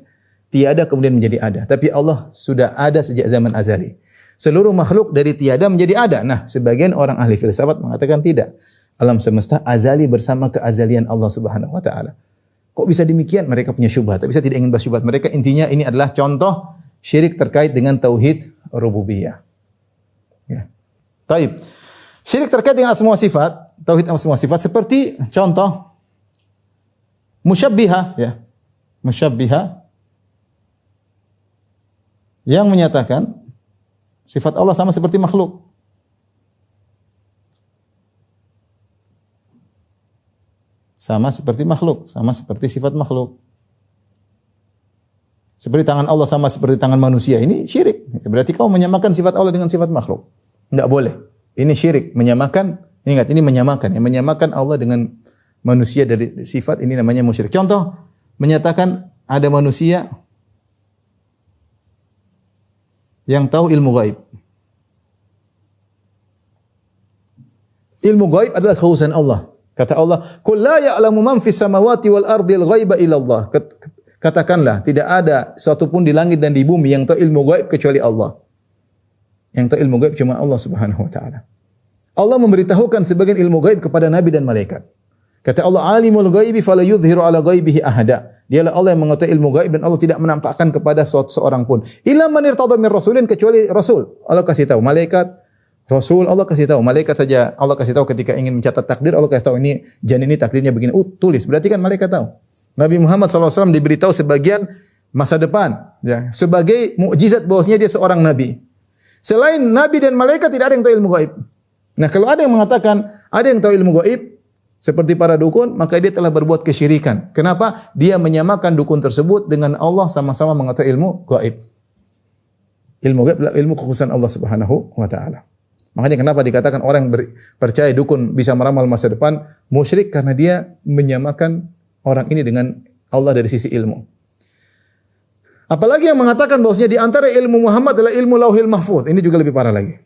tiada kemudian menjadi ada, tapi Allah sudah ada sejak zaman azali. Seluruh makhluk dari tiada menjadi ada. Nah, sebagian orang ahli filsafat mengatakan tidak. Alam semesta azali bersama keazalian Allah Subhanahu wa taala. Kok bisa demikian? Mereka punya syubhat. Tapi saya tidak ingin bahas syubhat mereka. Intinya ini adalah contoh syirik terkait dengan tauhid rububiyah. Ya. Taib. Syirik terkait dengan asma wa sifat, tauhid asma wa sifat seperti contoh musyabbihah, ya. Musyabbihah yang menyatakan sifat Allah sama seperti makhluk. Sama seperti makhluk, sama seperti sifat makhluk. Seperti tangan Allah sama seperti tangan manusia, ini syirik. Berarti kau menyamakan sifat Allah dengan sifat makhluk. Enggak boleh. Ini syirik, menyamakan, ingat ini menyamakan. Yang menyamakan Allah dengan manusia dari sifat, ini namanya musyrik. Contoh, menyatakan ada manusia yang tahu ilmu gaib. Ilmu gaib adalah kekhususan Allah. Kata Allah, "Qul la ya'lamu man fis samawati wal ardil ghaiba illa Allah." Katakanlah, tidak ada sesuatu pun di langit dan di bumi yang tahu ilmu gaib kecuali Allah. Yang tahu ilmu gaib cuma Allah Subhanahu wa taala. Allah memberitahukan sebagian ilmu gaib kepada nabi dan malaikat. Kata Allah, "Alimul ghaibi fala yudhiru ala ghaibihi ahada." Dialah Allah yang mengetahui ilmu gaib dan Allah tidak menampakkan kepada seorang pun. Illa man irtada min rasulin, kecuali rasul. Allah kasih tahu, malaikat, rasul Allah kasih tahu, malaikat saja Allah kasih tahu ketika ingin mencatat takdir, Allah kasih tahu ini janin ini takdirnya begini. Tulis. Berarti kan malaikat tahu. Nabi Muhammad SAW diberitahu sebagian masa depan, ya, sebagai mukjizat bahwasanya dia seorang nabi. Selain nabi dan malaikat tidak ada yang tahu ilmu gaib. Nah, kalau ada yang mengatakan ada yang tahu ilmu gaib seperti para dukun, maka dia telah berbuat kesyirikan. Kenapa? Dia menyamakan dukun tersebut dengan Allah, sama-sama mengetahui ilmu gaib. Ilmu gaib adalah ilmu kekhususan Allah Subhanahu wa taala. Makanya kenapa dikatakan orang yang percaya dukun bisa meramal masa depan musyrik, karena dia menyamakan orang ini dengan Allah dari sisi ilmu. Apalagi yang mengatakan bahwasanya di antara ilmu Muhammad adalah ilmu Lauhil Mahfuz. Ini juga lebih parah lagi.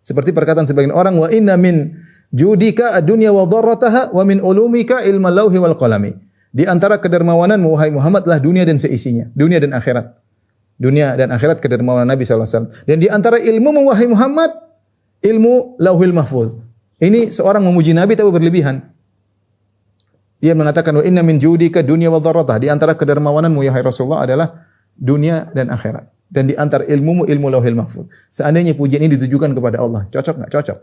Seperti perkataan sebagian orang, wa inna min judika ad-dunya wa dharrataha wa min ulumika ilmu lauhi wal qalami. Di antara kedermawanan wahai Muhammad adalah dunia dan seisinya, dunia dan akhirat. Dunia dan akhirat kedermawanan Nabi SAW. Dan di antara ilmu wahai Muhammad, ilmu Lauhil Mahfuz. Ini seorang memuji Nabi tapi berlebihan. Dia mengatakan, wa inna min judika dunya wa dharrataha. Di antara kedermawananmu ya Rasulullah adalah dunia dan akhirat. Dan di antara ilmumu ilmu Lauhil Mahfuz. Seandainya pujian ini ditujukan kepada Allah, cocok enggak? Cocok.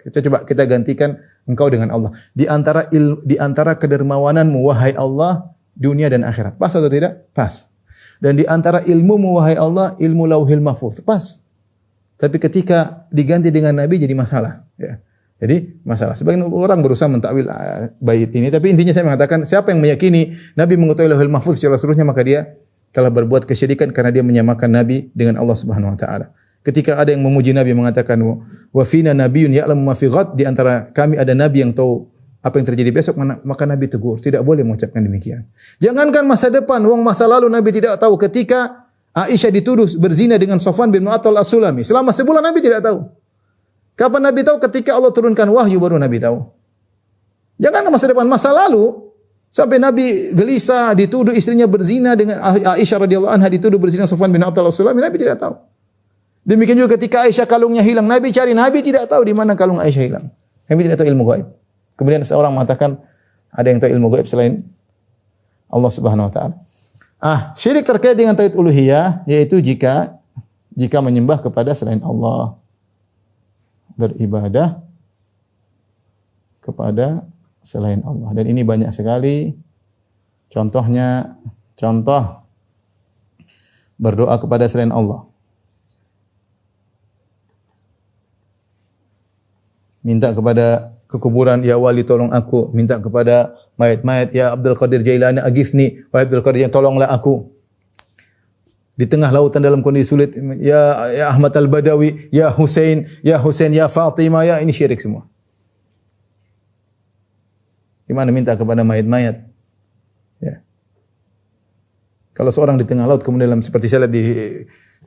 Kita gantikan engkau dengan Allah. Di antara kedermawananmu wahai Allah, dunia dan akhirat. Pas atau tidak? Pas. Dan di antara ilmumu wahai Allah, ilmu Lauhil Mahfuz. Pas. Tapi ketika diganti dengan Nabi jadi masalah, ya. Jadi masalah. Sebagian orang berusaha mentakwil bait ini, tapi intinya saya mengatakan siapa yang meyakini Nabi mengetahui Lauhil Mahfuz secara seluruhnya, maka dia telah berbuat kesyirikan karena dia menyamakan Nabi dengan Allah Subhanahu wa taala. Ketika ada yang memuji Nabi mengatakan wa fina nabiyyun ya'lamu ma fi ghad, di antara kami ada nabi yang tahu apa yang terjadi besok, maka Nabi tegur, tidak boleh mengucapkan demikian. Jangankan masa depan, wong masa lalu Nabi tidak tahu. Ketika Aisyah dituduh berzina dengan Sofwan bin Mu'attal As-Sulami, selama sebulan Nabi tidak tahu. Kapan Nabi tahu? Ketika Allah turunkan wahyu baru Nabi tahu. Jangan masa depan, masa lalu. Sampai Nabi gelisah, dituduh istrinya berzina dengan Aisyah radhiyallahu anha, dituduh berzina Sufyan bin Attal Sulami, Nabi tidak tahu. Demikian juga ketika Aisyah kalungnya hilang, Nabi cari, Nabi tidak tahu di mana kalung Aisyah hilang. Nabi tidak tahu ilmu gaib. Kemudian seorang mengatakan ada yang tahu ilmu gaib selain Allah Subhanahu wa taala. Syirik terkait dengan tauhid uluhiyah yaitu jika menyembah kepada selain Allah. Beribadah kepada selain Allah. Dan ini banyak sekali contohnya, contoh berdoa kepada selain Allah. Minta kepada kekuburan, ya wali tolong aku. Minta kepada mayat-mayat, ya Abdul Qadir Jailani aghithni, wahai Abdul Qadir tolonglah aku. Di tengah lautan dalam kondisi sulit, ya Ahmad Al-Badawi, ya Husain, ya Fatimah, ya ini syirik semua. Di mana minta kepada mayat-mayat. Ya. Kalau seorang di tengah laut kemudian dalam seperti saya lihat di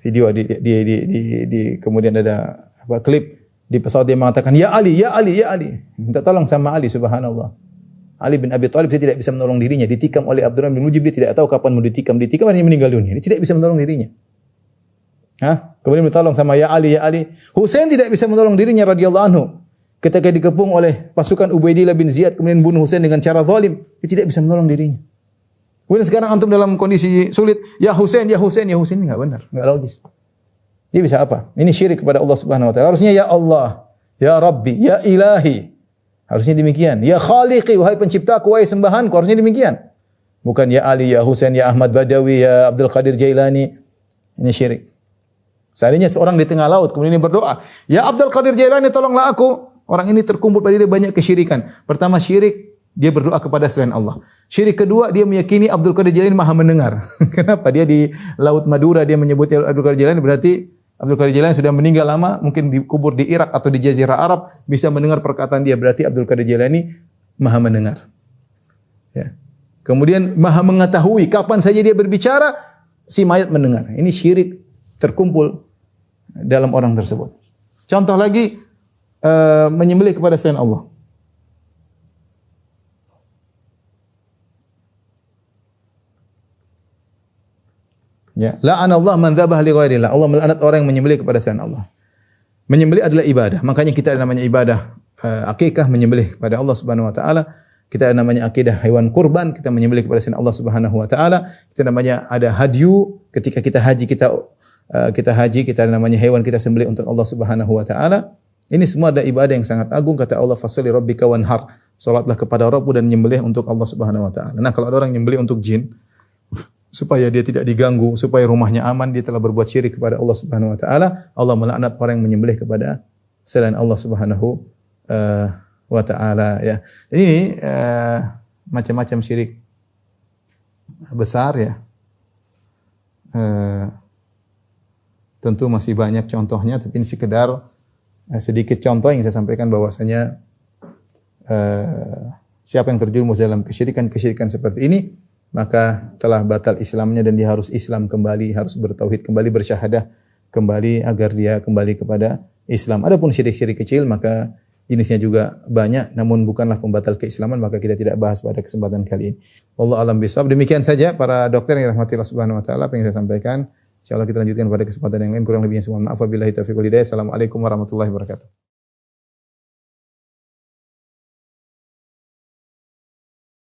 video di kemudian ada klip di pesawat dia mengatakan ya Ali. Minta tolong sama Ali, subhanallah. Ali bin Abi Thalib dia tidak bisa menolong dirinya, ditikam oleh Abdurrahman bin Mujib, dia tidak tahu kapan mau ditikam akhirnya meninggal dunia. Dia tidak bisa menolong dirinya. Kemudian minta tolong sama ya Ali. Husain tidak bisa menolong dirinya radhiyallahu anhu. Ketika dikepung oleh pasukan Ubaidillah bin Ziyad kemudian bunuh Husain dengan cara zalim, dia tidak bisa menolong dirinya. Kemudian sekarang antum dalam kondisi sulit, ya Husain, ini enggak benar, enggak logis. Dia bisa apa? Ini syirik kepada Allah Subhanahu wa taala. Harusnya ya Allah, ya Rabbi, ya Ilahi. Harusnya demikian. Ya Khaliqi, wahai penciptaku, wahai sembahanku, harusnya demikian. Bukan ya Ali, ya Husain, ya Ahmad Badawi, ya Abdul Qadir Jailani. Ini syirik. Seandainya seorang di tengah laut kemudian dia berdoa, ya Abdul Qadir Jailani tolonglah aku. Orang ini terkumpul pada dia banyak kesyirikan. Pertama syirik, dia berdoa kepada selain Allah. Syirik kedua, dia meyakini Abdul Qadir Jailani Maha mendengar. Kenapa? Dia di Laut Madura dia menyebut Abdul Qadir Jailani, berarti Abdul Qadir Jailani sudah meninggal lama, mungkin dikubur di Irak atau di Jazirah Arab, bisa mendengar perkataan dia, berarti Abdul Qadir Jailani Maha mendengar. Ya. Kemudian Maha mengetahui kapan saja dia berbicara, si mayat mendengar. Ini syirik terkumpul dalam orang tersebut. Contoh lagi, menyembelih kepada selain Allah. Ya, la'anallahu man dzabah li ghairillah. Allah melaknat orang yang menyembelih kepada selain Allah. Menyembelih adalah ibadah. Makanya kita ada namanya ibadah akikah, menyembelih kepada Allah Subhanahu wa taala. Kita ada namanya akidah hewan kurban, kita menyembelih kepada selain Allah Subhanahu wa taala. Kita namanya ada hadyu, ketika kita haji kita ada namanya hewan kita sembelih untuk Allah Subhanahu wa taala. Ini semua ada ibadah yang sangat agung, kata Allah fasholli rabbika wanhar. Salatlah kepada Rabbmu dan menyembelih untuk Allah Subhanahu wa taala. Nah, kalau ada orang menyembelih untuk jin supaya dia tidak diganggu, supaya rumahnya aman, dia telah berbuat syirik kepada Allah Subhanahu wa taala. Allah melaknat orang yang menyembelih kepada selain Allah Subhanahu wa taala, ya. Ini macam-macam syirik besar, ya. Tentu masih banyak contohnya, tapi ini sekedar sedikit contoh yang saya sampaikan bahwasanya siapa yang terjerumus dalam kesyirikan seperti ini maka telah batal Islamnya dan dia harus Islam kembali, harus bertauhid kembali, bersyahadah kembali agar dia kembali kepada Islam. Adapun syirik-syirik kecil maka jenisnya juga banyak namun bukanlah pembatal keislaman, maka kita tidak bahas pada kesempatan kali ini. Wallahu a'lam bishawab. Demikian saja para dokter yang dirahmati Allah Subhanahu wa taala apa yang saya sampaikan. Insyaallah kita lanjutkan pada kesempatan yang lain. Kurang lebihnya semua maaf. Wabillahi taufiq wal hidayah. Assalamualaikum warahmatullahi wabarakatuh.